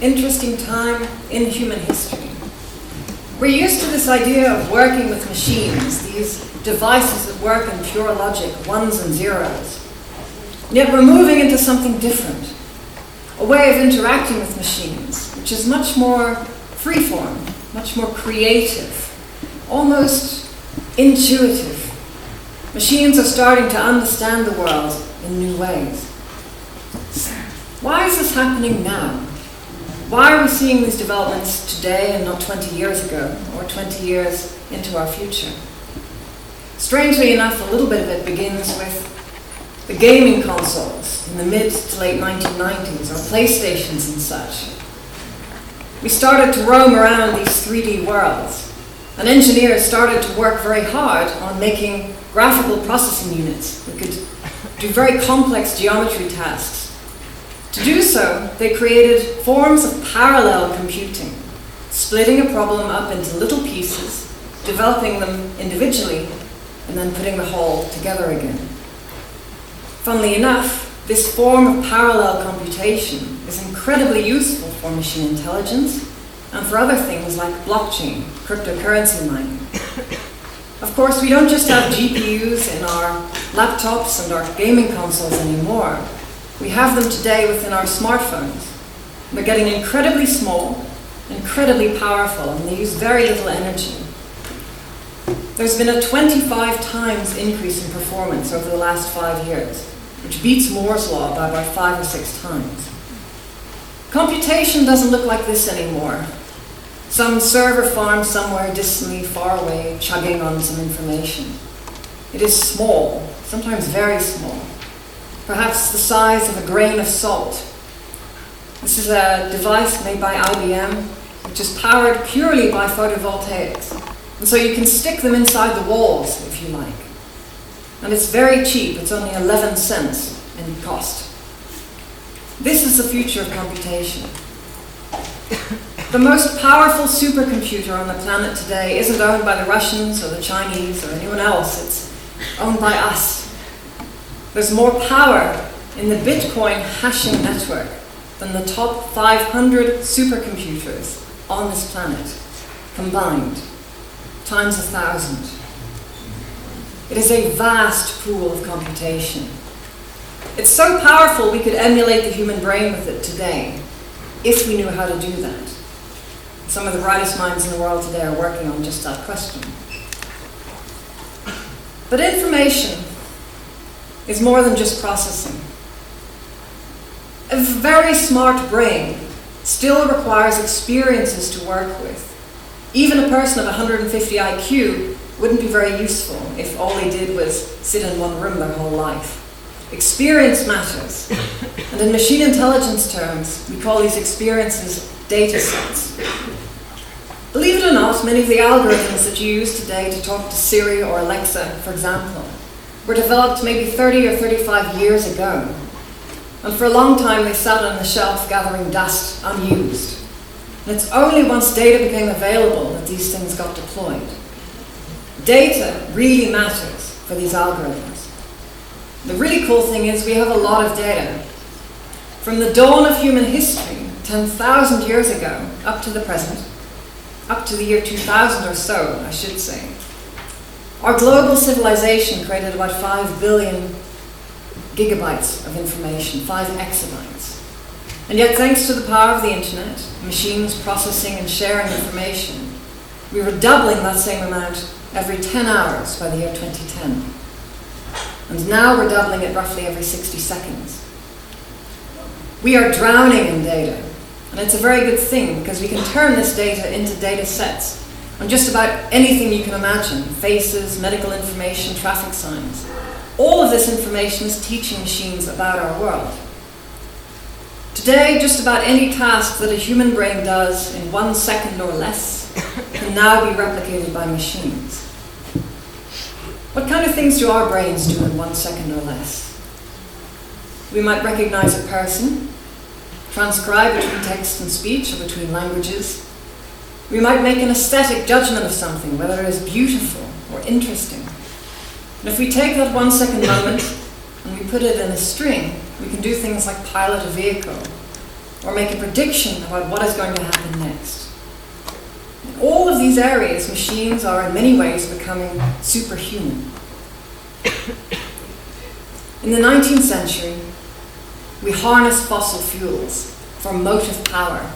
interesting time in human history. We're used to this idea of working with machines, these devices that work in pure logic, ones and zeros. And yet we're moving into something different, a way of interacting with machines, which is much more freeform, much more creative, almost intuitive. Machines are starting to understand the world in new ways. Why is this happening now? Why are we seeing these developments today and not 20 years ago, or 20 years into our future? Strangely enough, a little bit of it begins with the gaming consoles in the mid to late 1990s, or PlayStations and such. We started to roam around these 3D worlds, and engineers started to work very hard on making graphical processing units that could do very complex geometry tasks. To do so, they created forms of parallel computing, splitting a problem up into little pieces, developing them individually, and then putting the whole together again. Funnily enough, this form of parallel computation is incredibly useful for machine intelligence and for other things like blockchain, cryptocurrency mining. Of course, we don't just have GPUs in our laptops and our gaming consoles anymore. We have them today within our smartphones. They're getting incredibly small, incredibly powerful, and they use very little energy. There's been a 25 times increase in performance over the last 5 years, which beats Moore's law by about 5 or 6 times. Computation doesn't look like this anymore. Some server farm somewhere distantly far away, chugging on some information. It is small, sometimes very small, perhaps the size of a grain of salt. This is a device made by IBM, which is powered purely by photovoltaics. And so you can stick them inside the walls, if you like. And it's very cheap, it's only 11 cents in cost. This is the future of computation. The most powerful supercomputer on the planet today isn't owned by the Russians or the Chinese or anyone else, it's owned by us. There's more power in the Bitcoin hashing network than the top 500 supercomputers on this planet combined, times 1,000. It is a vast pool of computation. It's so powerful we could emulate the human brain with it today, if we knew how to do that. Some of the brightest minds in the world today are working on just that question. But information is more than just processing. A very smart brain still requires experiences to work with. Even a person of 150 IQ wouldn't be very useful if all they did was sit in one room their whole life. Experience matters. And in machine intelligence terms, we call these experiences data sets. Believe it or not, many of the algorithms that you use today to talk to Siri or Alexa, for example, were developed maybe 30 or 35 years ago. And for a long time they sat on the shelf gathering dust unused. And it's only once data became available that these things got deployed. Data really matters for these algorithms. The really cool thing is we have a lot of data. From the dawn of human history, 10,000 years ago, up to the present, up to the year 2000 or so, I should say, our global civilization created about 5 billion gigabytes of information, 5 exabytes. And yet, thanks to the power of the internet, machines processing and sharing information, we were doubling that same amount every 10 hours by the year 2010. And now we're doubling it roughly every 60 seconds. We are drowning in data. And it's a very good thing because we can turn this data into data sets on just about anything you can imagine: faces, medical information, traffic signs. All of this information is teaching machines about our world. Today, just about any task that a human brain does in 1 second or less can now be replicated by machines. What kind of things do our brains do in 1 second or less? We might recognize a person, transcribe between text and speech or between languages. We might make an aesthetic judgment of something, whether it is beautiful or interesting. And if we take that 1 second moment and we put it in a string, we can do things like pilot a vehicle, or make a prediction about what is going to happen next. In all of these areas, machines are in many ways becoming superhuman. In the 19th century, we harnessed fossil fuels for motive power,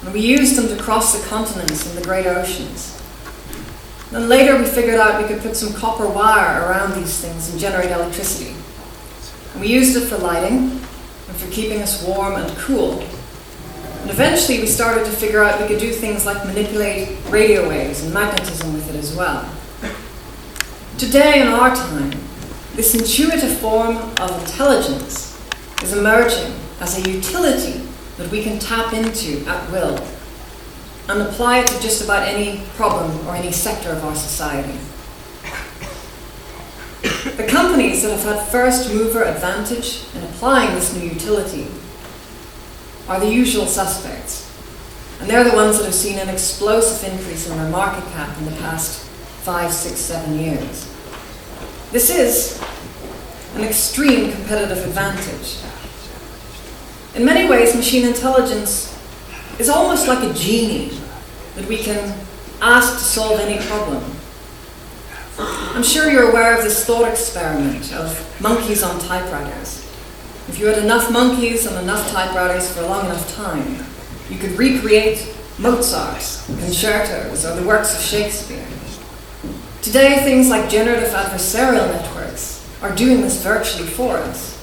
and we used them to cross the continents and the great oceans. Then later we figured out we could put some copper wire around these things and generate electricity. And we used it for lighting and for keeping us warm and cool. And eventually we started to figure out we could do things like manipulate radio waves and magnetism with it as well. Today in our time, this intuitive form of intelligence is emerging as a utility that we can tap into at will and apply it to just about any problem or any sector of our society. The companies that have had first mover advantage in applying this new utility are the usual suspects. And they're the ones that have seen an explosive increase in their market cap in the past 5, 6, 7 years. This is an extreme competitive advantage. In many ways, machine intelligence is almost like a genie that we can ask to solve any problem. I'm sure you're aware of this thought experiment of monkeys on typewriters. If you had enough monkeys on enough typewriters for a long enough time, you could recreate Mozart's concertos or the works of Shakespeare. Today, things like generative adversarial networks are doing this virtually for us.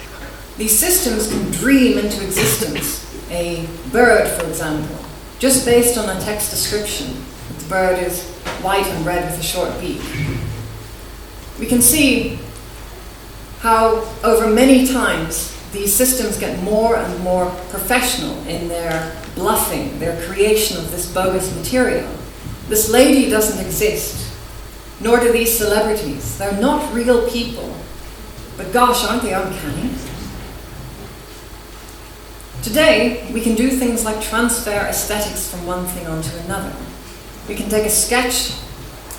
These systems can dream into existence a bird, for example, just based on a text description. The bird is white and red with a short beak. We can see how over many times these systems get more and more professional in their bluffing, their creation of this bogus material. This lady doesn't exist, nor do these celebrities. They're not real people. But gosh, aren't they uncanny? Today, we can do things like transfer aesthetics from one thing onto another. We can take a sketch,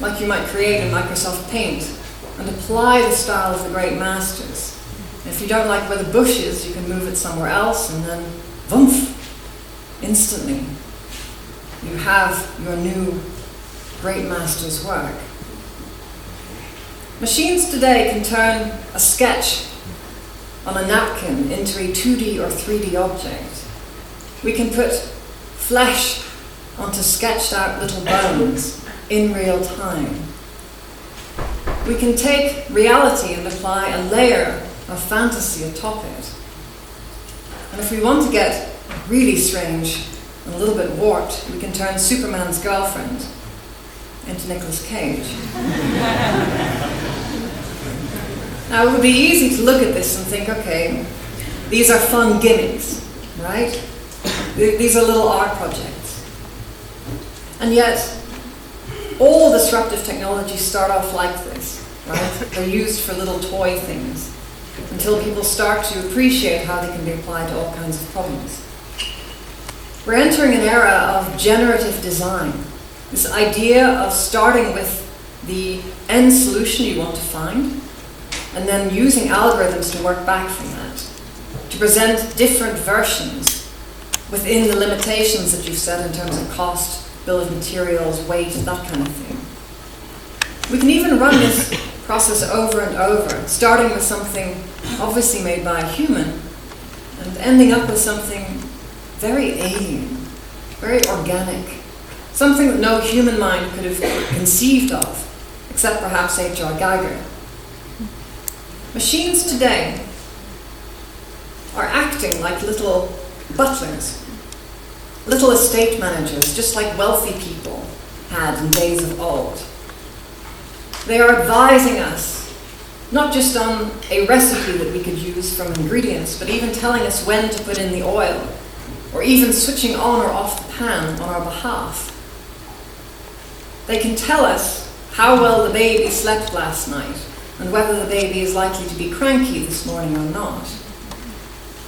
like you might create in Microsoft Paint, and apply the style of the great masters. And if you don't like where the bush is, you can move it somewhere else, and then, voomf, instantly, you have your new great master's work. Machines today can turn a sketch on a napkin into a 2D or 3D object. We can put flesh onto sketched out little bones in real time. We can take reality and apply a layer of fantasy atop it. And if we want to get really strange and a little bit warped, we can turn Superman's girlfriend into Nicolas Cage. Now, it would be easy to look at this and think, okay, these are fun gimmicks, right? These are little art projects. And yet, all disruptive technologies start off like this, right? They're used for little toy things until people start to appreciate how they can be applied to all kinds of problems. We're entering an era of generative design. This idea of starting with the end solution you want to find, and then using algorithms to work back from that, to present different versions within the limitations that you've set in terms of cost, bill of materials, weight, that kind of thing. We can even run this process over and over, starting with something obviously made by a human, and ending up with something very alien, very organic, something that no human mind could have conceived of, except perhaps H.R. Geiger. Machines today are acting like little butlers, little estate managers, just like wealthy people had in days of old. They are advising us, not just on a recipe that we could use from ingredients, but even telling us when to put in the oil, or even switching on or off the pan on our behalf. They can tell us how well the baby slept last night, and whether the baby is likely to be cranky this morning or not.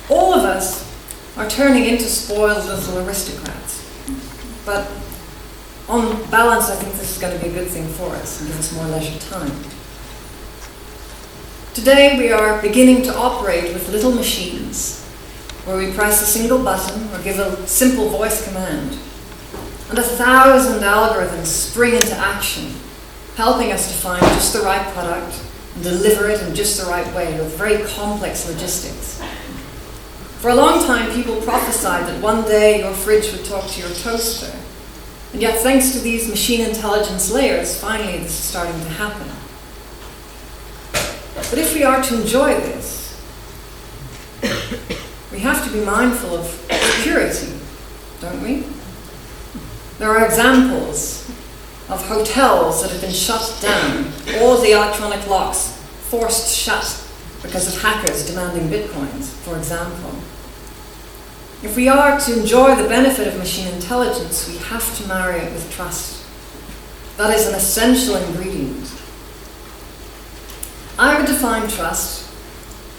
All of us are turning into spoiled little aristocrats. But on balance, I think this is going to be a good thing for us and give us more leisure time. Today, we are beginning to operate with little machines where we press a single button or give a simple voice command, and 1,000 algorithms spring into action, helping us to find just the right product and deliver it in just the right way with very complex logistics. For a long time, people prophesied that one day your fridge would talk to your toaster. And yet, thanks to these machine intelligence layers, finally this is starting to happen. But if we are to enjoy this, we have to be mindful of security, don't we? There are examples of hotels that have been shut down, all the electronic locks forced shut because of hackers demanding bitcoins, for example. If we are to enjoy the benefit of machine intelligence, we have to marry it with trust. That is an essential ingredient. I would define trust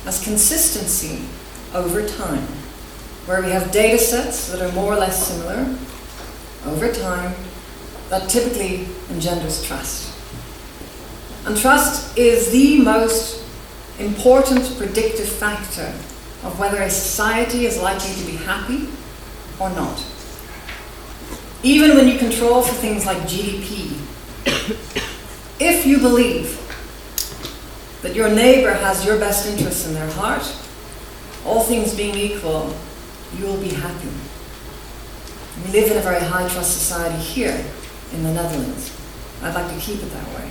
as consistency over time, where we have data sets that are more or less similar over time. That typically engenders trust. And trust is the most important predictive factor of whether a society is likely to be happy or not. Even when you control for things like GDP, if you believe that your neighbor has your best interests in their heart, all things being equal, you will be happy. We live in a very high trust society here in the Netherlands. I'd like to keep it that way.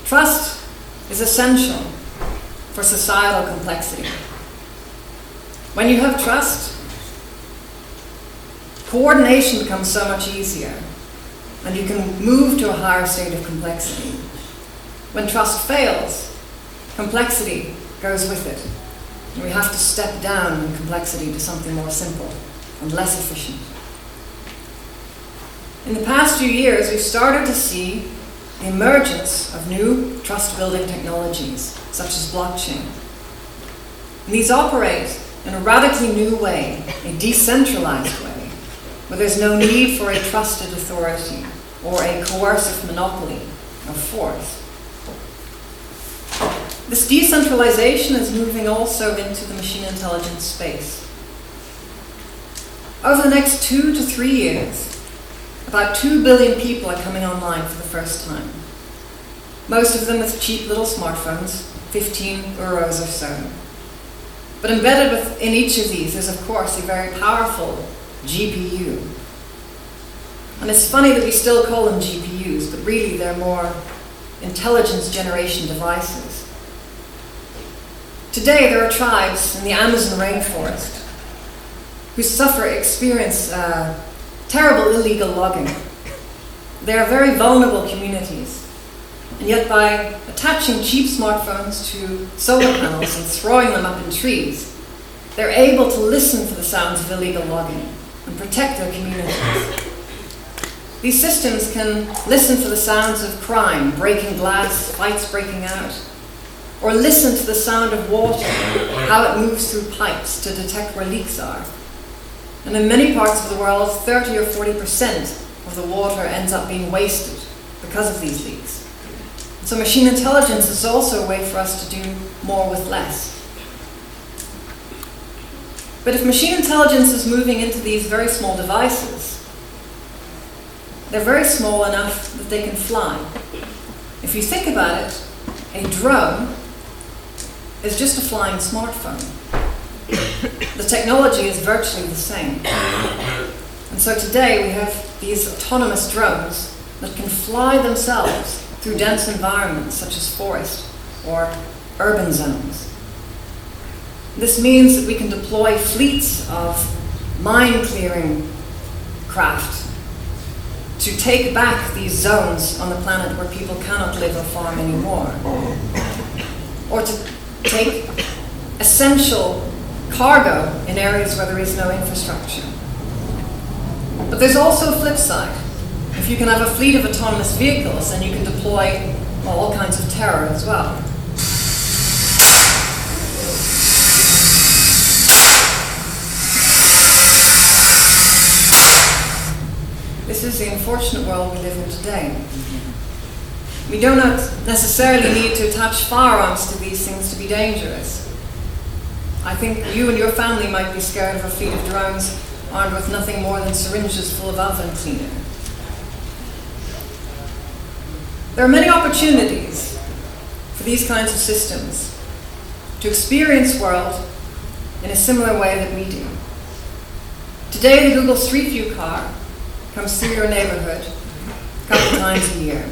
Trust is essential for societal complexity. When you have trust, coordination becomes so much easier, and you can move to a higher state of complexity. When trust fails, complexity goes with it. And we have to step down in complexity to something more simple and less efficient. In the past few years, we've started to see the emergence of new trust-building technologies, such as blockchain. And these operate in a radically new way, a decentralized way, where there's no need for a trusted authority or a coercive monopoly of force. This decentralization is moving also into the machine intelligence space. Over the next 2 to 3 years, about 2 billion people are coming online for the first time. Most of them with cheap little smartphones, 15 euros or so. But embedded within each of these is, of course, a very powerful GPU. And it's funny that we still call them GPUs, but really they're more intelligence generation devices. Today there are tribes in the Amazon rainforest who experience terrible illegal logging. They are very vulnerable communities. And yet by attaching cheap smartphones to solar panels and throwing them up in trees, they're able to listen for the sounds of illegal logging and protect their communities. These systems can listen for the sounds of crime, breaking glass, fights breaking out, or listen to the sound of water, how it moves through pipes to detect where leaks are. And in many parts of the world, 30 or 40% of the water ends up being wasted because of these leaks. So machine intelligence is also a way for us to do more with less. But if machine intelligence is moving into these very small devices, they're very small enough that they can fly. If you think about it, a drone is just a flying smartphone. The technology is virtually the same. And so today we have these autonomous drones that can fly themselves through dense environments such as forest or urban zones. This means that we can deploy fleets of mine-clearing craft to take back these zones on the planet where people cannot live or farm anymore, or to take essential cargo in areas where there is no infrastructure. But there's also a flip side. If you can have a fleet of autonomous vehicles, then you can deploy all kinds of terror as well. This is the unfortunate world we live in today. We do not necessarily need to attach firearms to these things to be dangerous. I think you and your family might be scared of a fleet of drones armed with nothing more than syringes full of oven cleaner. There are many opportunities for these kinds of systems to experience world in a similar way that we do. Today, the Google Street View car comes through your neighborhood a couple times a year.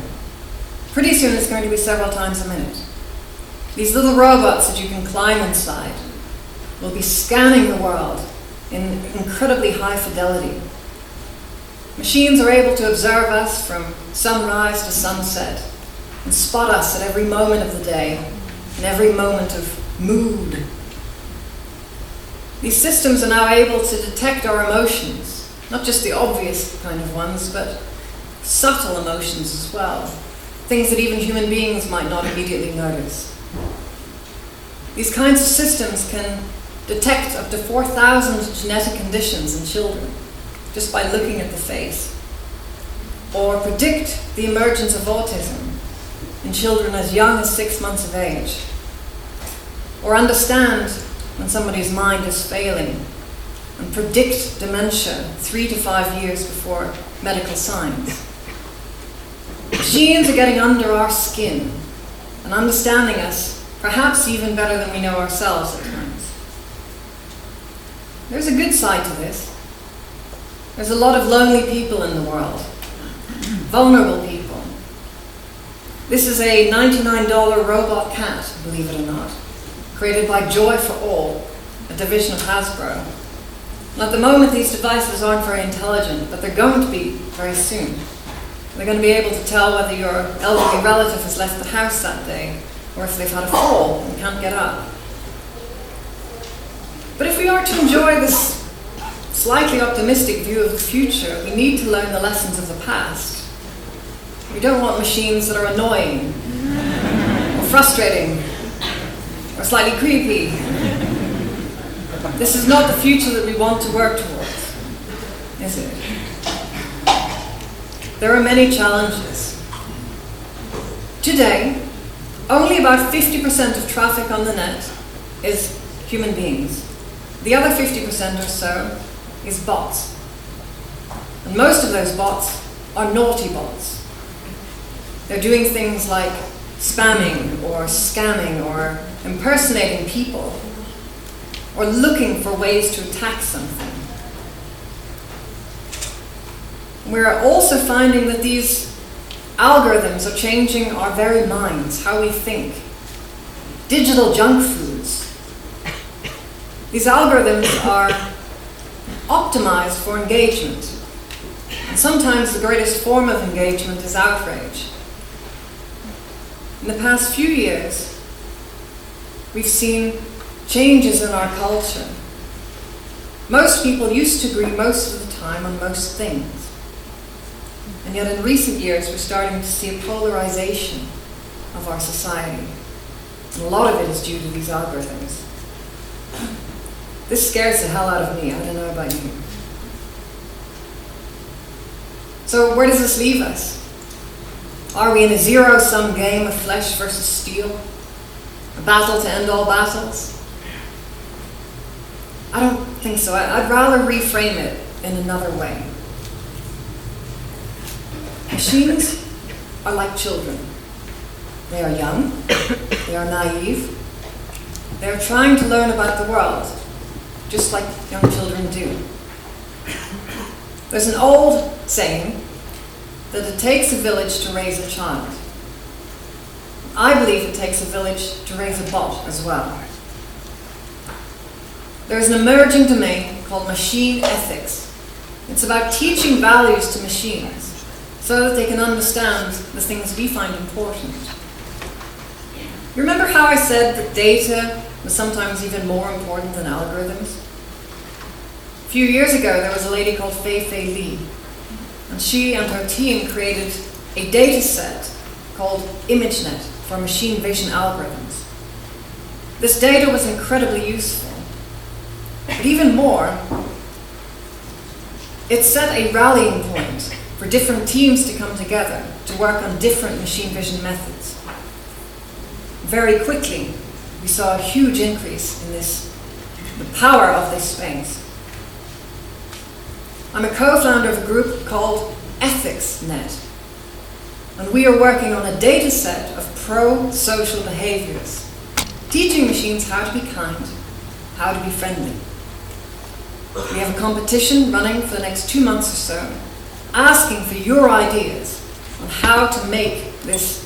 Pretty soon it's going to be several times a minute. These little robots that you can climb inside will be scanning the world in incredibly high fidelity. Machines are able to observe us from sunrise to sunset and spot us at every moment of the day and every moment of mood. These systems are now able to detect our emotions, not just the obvious kind of ones, but subtle emotions as well, things that even human beings might not immediately notice. These kinds of systems can detect up to 4,000 genetic conditions in children just by looking at the face, or predict the emergence of autism in children as young as 6 months of age, or understand when somebody's mind is failing and predict dementia 3 to 5 years before medical signs. Machines are getting under our skin and understanding us perhaps even better than we know ourselves at times. There's a good side to this. There's a lot of lonely people in the world, vulnerable people. This is a $99 robot cat, believe it or not, created by Joy for All, a division of Hasbro. And at the moment, these devices aren't very intelligent, but they're going to be very soon. They're going to be able to tell whether your elderly relative has left the house that day, or if they've had a fall and can't get up. But if we are to enjoy this slightly optimistic view of the future, we need to learn the lessons of the past. We don't want machines that are annoying, or frustrating, or slightly creepy. This is not the future that we want to work towards, is it? There are many challenges. Today, only about 50% of traffic on the net is human beings. The other 50% or so is bots. And most of those bots are naughty bots. They're doing things like spamming or scamming or impersonating people or looking for ways to attack something. We're also finding that these algorithms are changing our very minds, how we think. Digital junk foods. These algorithms are optimized for engagement. And sometimes the greatest form of engagement is outrage. In the past few years, we've seen changes in our culture. Most people used to agree most of the time on most things. And yet in recent years, we're starting to see a polarization of our society. And a lot of it is due to these algorithms. This scares the hell out of me. I don't know about you. So where does this leave us? Are we in a zero-sum game of flesh versus steel? A battle to end all battles? I don't think so. I'd rather reframe it in another way. Machines are like children. They are young, they are naive, they are trying to learn about the world, just like young children do. There's an old saying that it takes a village to raise a child. I believe it takes a village to raise a bot as well. There's an emerging domain called machine ethics. It's about teaching values to machines so that they can understand the things we find important. You remember how I said that data was sometimes even more important than algorithms? A few years ago, there was a lady called Fei Li, and she and her team created a data set called ImageNet for machine vision algorithms. This data was incredibly useful, but even more, it set a rallying point for different teams to come together to work on different machine vision methods. Very quickly, we saw a huge increase in this the power of this space. I'm a co-founder of a group called EthicsNet, and we are working on a data set of pro-social behaviors, teaching machines how to be kind, how to be friendly. We have a competition running for the next 2 months or so, asking for your ideas on how to make this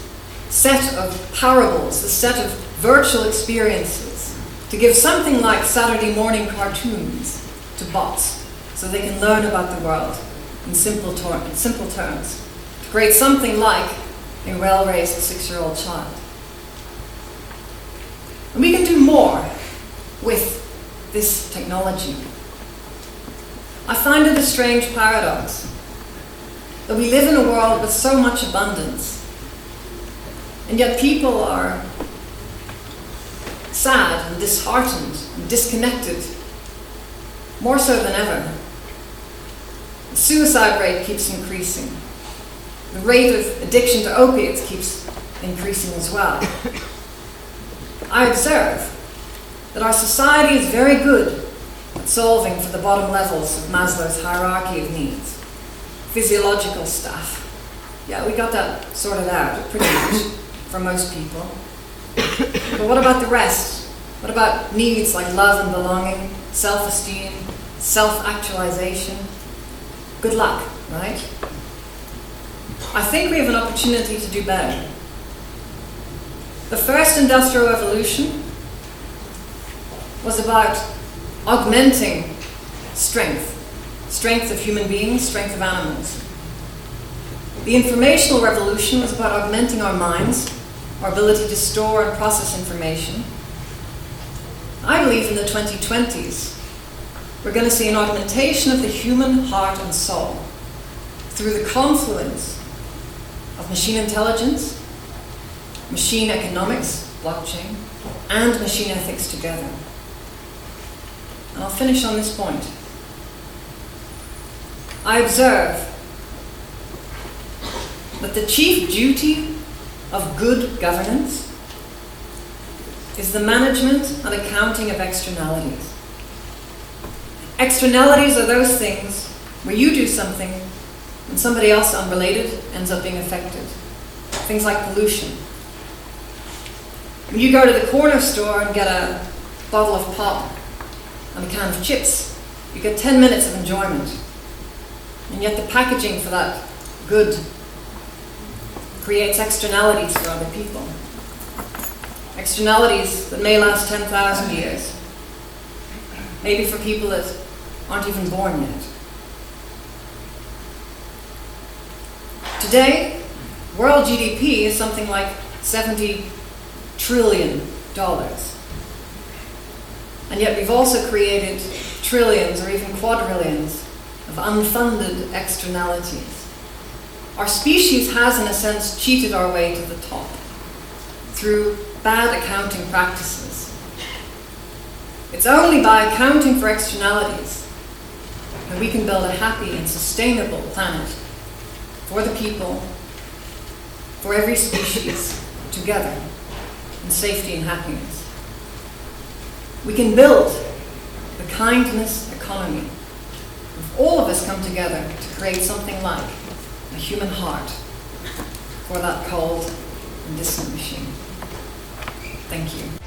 set of parables, this set of virtual experiences, to give something like Saturday morning cartoons to bots so they can learn about the world in simple terms, to create something like a well-raised 6-year-old child. And we can do more with this technology. I find it a strange paradox that we live in a world with so much abundance, and yet people are sad and disheartened and disconnected, more so than ever. The suicide rate keeps increasing. The rate of addiction to opiates keeps increasing as well. I observe that our society is very good at solving for the bottom levels of Maslow's hierarchy of needs. Physiological stuff. Yeah, we got that sorted out pretty much for most people. But what about the rest? What about needs like love and belonging, self-esteem, self-actualization? Good luck, right? I think we have an opportunity to do better. The first industrial revolution was about augmenting strength of human beings, strength of animals. The informational revolution was about augmenting our minds, our ability to store and process information. I believe in the 2020s, we're going to see an augmentation of the human heart and soul through the confluence of machine intelligence, machine economics, blockchain, and machine ethics together. And I'll finish on this point. I observe that the chief duty of good governance is the management and accounting of externalities. Externalities are those things where you do something and somebody else unrelated ends up being affected. Things like pollution. When you go to the corner store and get a bottle of pop and a can of chips, you get 10 minutes of enjoyment. And yet the packaging for that good creates externalities for other people. Externalities that may last 10,000 years. Maybe for people that aren't even born yet. Today, world GDP is something like $70 trillion. And yet we've also created trillions or even quadrillions of unfunded externalities. Our species has, in a sense, cheated our way to the top through bad accounting practices. It's only by accounting for externalities that we can build a happy and sustainable planet for the people, for every species, together, in safety and happiness. We can build the kindness economy if all of us come together to create something like a human heart for that cold and distant machine. Thank you.